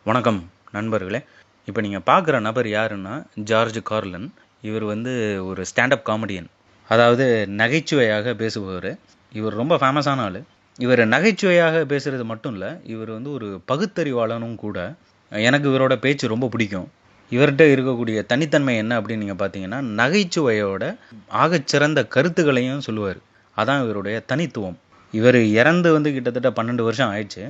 வணக்கம் நண்பர்களே. இப்போ நீங்கள் பார்க்குற நபர் யாருன்னா ஜார்ஜ் கார்லின். இவர் ஒரு ஸ்டாண்டப் காமெடியன், அதாவது நகைச்சுவையாக பேசுபவர். இவர் ரொம்ப ஃபேமஸான ஆள். இவர் நகைச்சுவையாக பேசுகிறது மட்டும் இல்லை, இவர் ஒரு பகுத்தறிவாளனும் கூட. எனக்கு இவரோட பேச்சு ரொம்ப பிடிக்கும். இவர்கிட்ட இருக்கக்கூடிய தனித்தன்மை என்ன அப்படின்னு நீங்கள் பார்த்தீங்கன்னா, நகைச்சுவையோட ஆகச்சிறந்த கருத்துக்களையும் சொல்லுவார். அதான் இவருடைய தனித்துவம். இவர் இறந்து கிட்டத்தட்ட 12 வருஷம் ஆயிடுச்சு.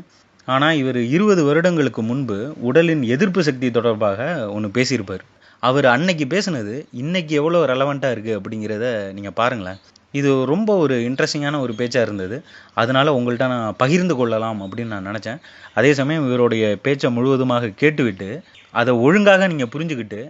ஆனால் இவர் 20 வருடங்களுக்கு முன்பு உடலின் எதிர்ப்பு சக்தி தொடர்பாக ஒன்று பேசியிருப்பார். அவர் அன்னைக்கு பேசுனது இன்னைக்கு எவ்வளோ ரெலவெண்ட்டாக இருக்குது அப்படிங்கிறத நீங்கள் பாருங்களேன். இது ரொம்ப ஒரு இன்ட்ரெஸ்டிங்கான ஒரு பேச்சாக இருந்தது. அதனால் உங்கள்கிட்ட நான் பகிர்ந்து கொள்ளலாம் அப்படின்னு நான் நினச்சேன். அதே சமயம் இவருடைய பேச்சை முழுவதுமாக கேட்டுவிட்டு அதை ஒழுங்காக நீங்கள் புரிஞ்சுக்கிட்டு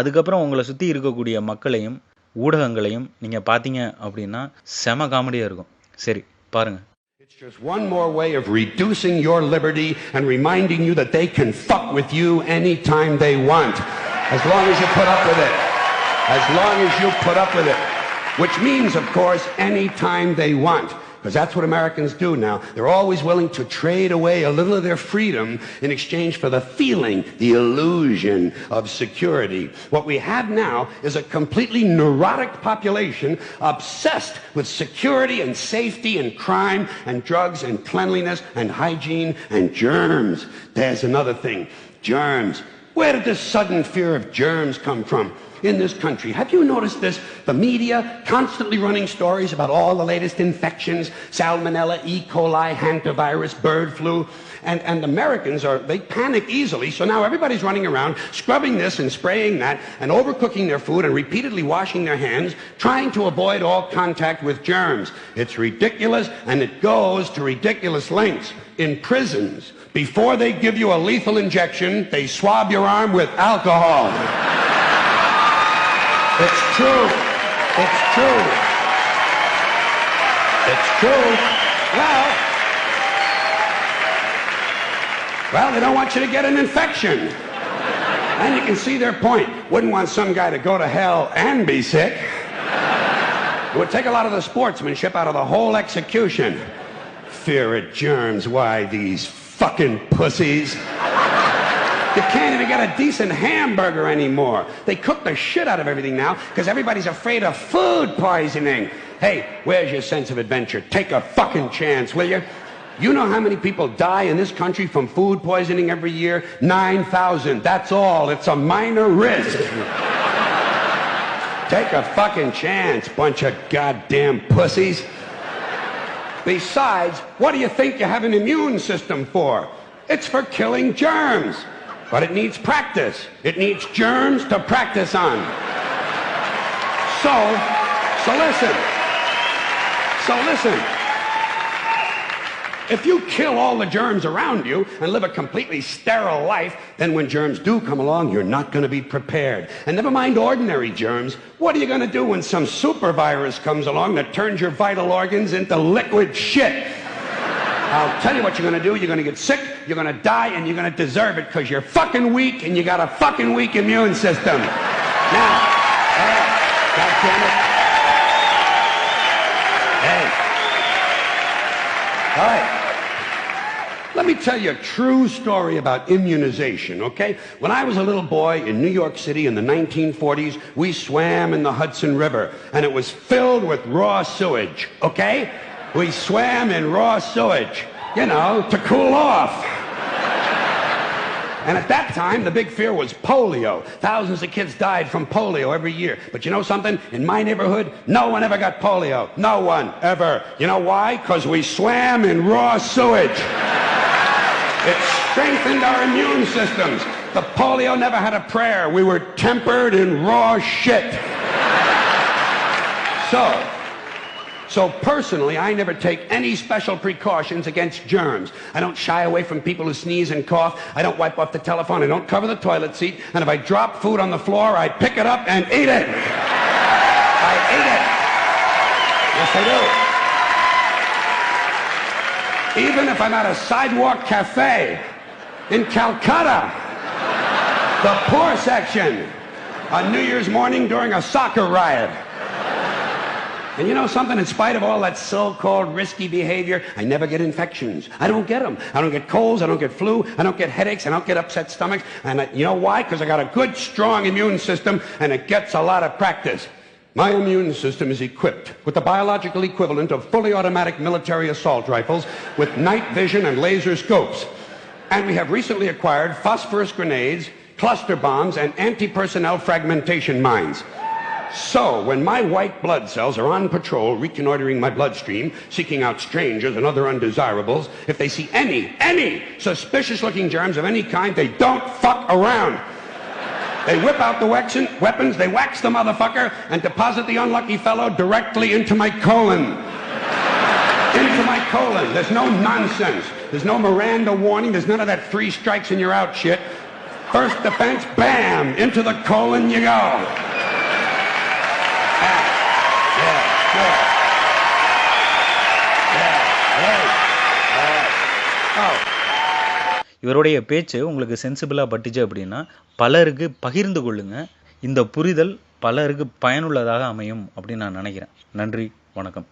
அதுக்கப்புறம் உங்களை சுற்றி இருக்கக்கூடிய மக்களையும் ஊடகங்களையும் நீங்கள் பார்த்தீங்க அப்படின்னா செம காமெடியாக இருக்கும். சரி, பாருங்கள். It's just one more way of reducing your liberty and reminding you that they can fuck with you anytime they want, as long as you put up with it. As long as you put up with it. Which means, of course, anytime they want. Because that's what Americans do now. They're always willing to trade away a little of their freedom in exchange for the feeling, the illusion of security. What we have now is a completely neurotic population obsessed with security and safety and crime and drugs and cleanliness and hygiene and germs. There's another thing. Germs. Where did this sudden fear of germs come from? In this country. Have you noticed this? The media constantly running stories about all the latest infections, salmonella, E. coli, hantavirus, bird flu, and Americans they panic easily, so now everybody's running around scrubbing this and spraying that and overcooking their food and repeatedly washing their hands, trying to avoid all contact with germs. It's ridiculous, and it goes to ridiculous lengths. In prisons, before they give you a lethal injection, they swab your arm with alcohol. It's true. It's true. It's true. Well, they don't want you to get an infection. And you can see their point. Wouldn't want some guy to go to hell and be sick. It would take a lot of the sportsmanship out of the whole execution. Fear of germs. Why, these fucking pussies. You can't even get a decent hamburger anymore. They cook the shit out of everything now because everybody's afraid of food poisoning. Hey, where's your sense of adventure? Take a fucking chance, will you? You know how many people die in this country from food poisoning every year? 9,000. That's all. It's a minor risk. Take a fucking chance, bunch of goddamn pussies. Besides, what do you think you have an immune system for? It's for killing germs. But it needs practice. It needs germs to practice on. So listen. If you kill all the germs around you and live a completely sterile life, then when germs do come along, you're not going to be prepared. And never mind ordinary germs. What are you going to do when some super virus comes along that turns your vital organs into liquid shit? I'll tell you what you're going to do. You're going to get sick, you're going to die, and you're going to deserve it because you're fucking weak and you got a fucking weak immune system. Now, God damn it. Hey. All right. Let me tell you a true story about immunization, okay? When I was a little boy in New York City in the 1940s, we swam in the Hudson River, and it was filled with raw sewage, okay? We swam in raw sewage, to cool off. And at that time, the big fear was polio. Thousands of kids died from polio every year. But you know something? In my neighborhood, no one ever got polio. No one, ever. You know why? Because we swam in raw sewage. It strengthened our immune systems. The polio never had a prayer. We were tempered in raw shit. So personally, I never take any special precautions against germs. I don't shy away from people who sneeze and cough. I don't wipe off the telephone. I don't cover the toilet seat. And if I drop food on the floor, I pick it up and eat it. I eat it. Yes, I do. Even if I'm at a sidewalk cafe in Calcutta, the poor section, on New Year's morning during a soccer riot. And you know something? In spite of all that so-called risky behavior, I never get infections. I don't get them. I don't get colds. I don't get flu. I don't get headaches. I don't get upset stomachs. And you know why? Because I got a good, strong immune system, and it gets a lot of practice. My immune system is equipped with the biological equivalent of fully automatic military assault rifles with night vision and laser scopes. And we have recently acquired phosphorus grenades, cluster bombs, and anti-personnel fragmentation mines. So, when my white blood cells are on patrol, reconnoitering my bloodstream, seeking out strangers and other undesirables, if they see any suspicious-looking germs of any kind, they don't fuck around. They whip out the weapons, they wax the motherfucker, and deposit the unlucky fellow directly into my colon. Into my colon. There's no nonsense. There's no Miranda warning. There's none of that 3 strikes and you're out shit. First defense, bam! Into the colon you go. இவருடைய பேச்சு உங்களுக்கு சென்சிபிளாக பட்டுச்சு அப்படின்னா பலருக்கு பகிர்ந்து கொள்ளுங்க. இந்த புரிதல் பலருக்கு பயனுள்ளதாக அமையும் அப்படின்னு நான் நினைக்கிறேன். நன்றி, வணக்கம்.